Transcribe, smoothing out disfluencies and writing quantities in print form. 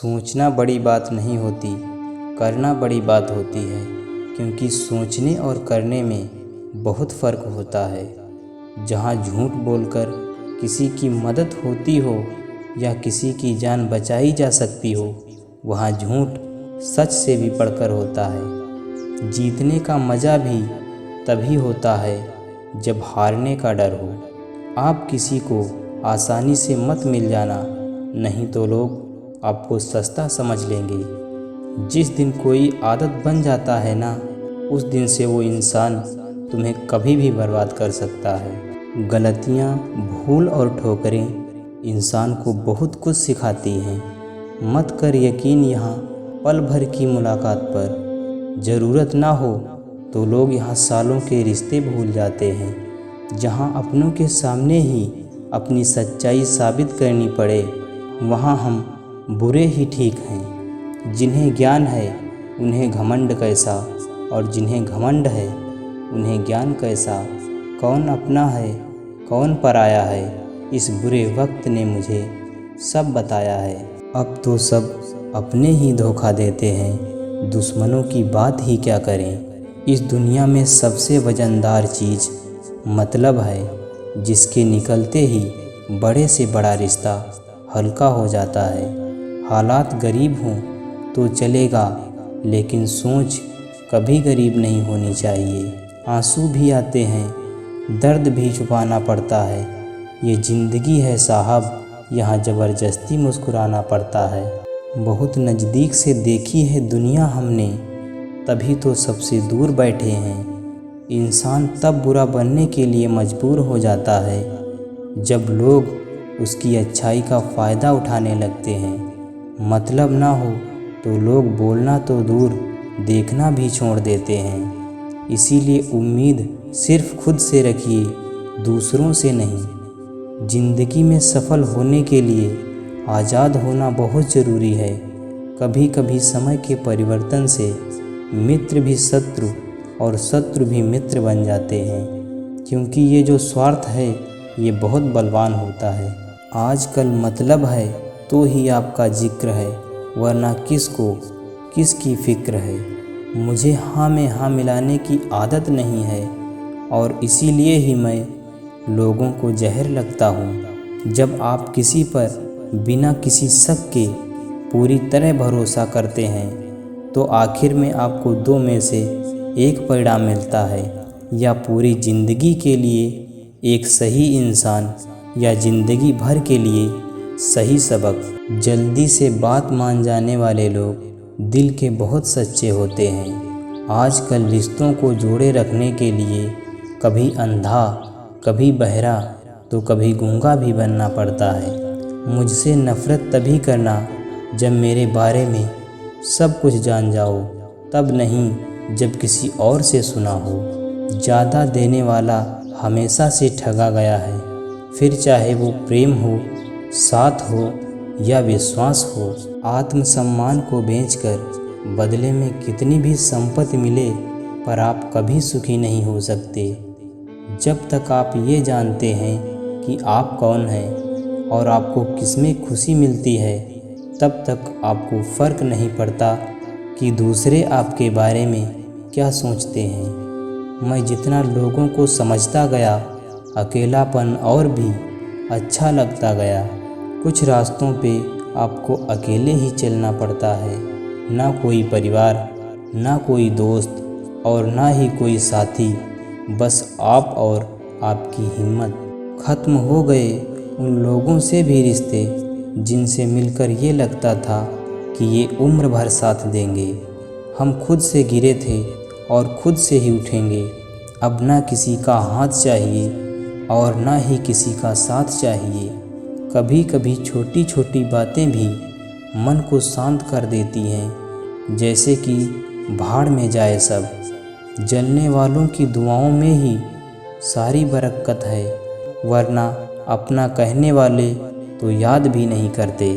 सोचना बड़ी बात नहीं होती, करना बड़ी बात होती है। क्योंकि सोचने और करने में बहुत फ़र्क होता है। जहाँ झूठ बोलकर किसी की मदद होती हो या किसी की जान बचाई जा सकती हो, वहाँ झूठ सच से भी बढ़कर होता है। जीतने का मज़ा भी तभी होता है जब हारने का डर हो। आप किसी को आसानी से मत मिल जाना, नहीं तो लोग आपको सस्ता समझ लेंगे। जिस दिन कोई आदत बन जाता है ना, उस दिन से वो इंसान तुम्हें कभी भी बर्बाद कर सकता है। गलतियाँ, भूल और ठोकरें इंसान को बहुत कुछ सिखाती हैं। मत कर यकीन यहाँ पल भर की मुलाकात पर। ज़रूरत ना हो तो लोग यहाँ सालों के रिश्ते भूल जाते हैं। जहाँ अपनों के सामने ही अपनी सच्चाई साबित करनी पड़े, वहाँ हम बुरे ही ठीक हैं। जिन्हें ज्ञान है उन्हें घमंड कैसा, और जिन्हें घमंड है उन्हें ज्ञान कैसा। कौन अपना है कौन पराया है, इस बुरे वक्त ने मुझे सब बताया है। अब तो सब अपने ही धोखा देते हैं, दुश्मनों की बात ही क्या करें। इस दुनिया में सबसे वजनदार चीज़ मतलब है, जिसके निकलते ही बड़े से बड़ा रिश्ता हल्का हो जाता है। हालात गरीब हों तो चलेगा, लेकिन सोच कभी गरीब नहीं होनी चाहिए। आंसू भी आते हैं, दर्द भी छुपाना पड़ता है। ये ज़िंदगी है साहब, यहाँ ज़बरदस्ती मुस्कुराना पड़ता है। बहुत नज़दीक से देखी है दुनिया हमने, तभी तो सबसे दूर बैठे हैं। इंसान तब बुरा बनने के लिए मजबूर हो जाता है, जब लोग उसकी अच्छाई का फ़ायदा उठाने लगते हैं। मतलब ना हो तो लोग बोलना तो दूर, देखना भी छोड़ देते हैं। इसीलिए उम्मीद सिर्फ खुद से रखिए, दूसरों से नहीं। ज़िंदगी में सफल होने के लिए आज़ाद होना बहुत ज़रूरी है। कभी कभी समय के परिवर्तन से मित्र भी शत्रु और शत्रु भी मित्र बन जाते हैं। क्योंकि ये जो स्वार्थ है ये बहुत बलवान होता है। आजकल मतलब है तो ही आपका जिक्र है, वरना किसको किसकी फ़िक्र है। मुझे हाँ में हाँ मिलाने की आदत नहीं है, और इसीलिए ही मैं लोगों को जहर लगता हूँ। जब आप किसी पर बिना किसी शक के पूरी तरह भरोसा करते हैं, तो आखिर में आपको दो में से एक परिणाम मिलता है। या पूरी ज़िंदगी के लिए एक सही इंसान, या ज़िंदगी भर के लिए सही सबक। जल्दी से बात मान जाने वाले लोग दिल के बहुत सच्चे होते हैं। आजकल रिश्तों को जोड़े रखने के लिए कभी अंधा, कभी बहरा, तो कभी गूंगा भी बनना पड़ता है। मुझसे नफ़रत तभी करना जब मेरे बारे में सब कुछ जान जाओ, तब नहीं जब किसी और से सुना हो। ज़्यादा देने वाला हमेशा से ठगा गया है, फिर चाहे वो प्रेम हो, साथ हो या विश्वास हो। आत्मसम्मान को बेचकर बदले में कितनी भी संपत्ति मिले, पर आप कभी सुखी नहीं हो सकते। जब तक आप ये जानते हैं कि आप कौन हैं और आपको किसमें खुशी मिलती है, तब तक आपको फ़र्क नहीं पड़ता कि दूसरे आपके बारे में क्या सोचते हैं। मैं जितना लोगों को समझता गया, अकेलापन और भी अच्छा लगता गया। कुछ रास्तों पे आपको अकेले ही चलना पड़ता है। ना कोई परिवार, ना कोई दोस्त, और ना ही कोई साथी, बस आप और आपकी हिम्मत। ख़त्म हो गए उन लोगों से भी रिश्ते, जिनसे मिलकर ये लगता था कि ये उम्र भर साथ देंगे। हम खुद से गिरे थे और खुद से ही उठेंगे। अब ना किसी का हाथ चाहिए और ना ही किसी का साथ चाहिए। कभी कभी छोटी छोटी बातें भी मन को शांत कर देती हैं, जैसे कि भाड़ में जाए सब। जलने वालों की दुआओं में ही सारी बरकत है, वरना अपना कहने वाले तो याद भी नहीं करते।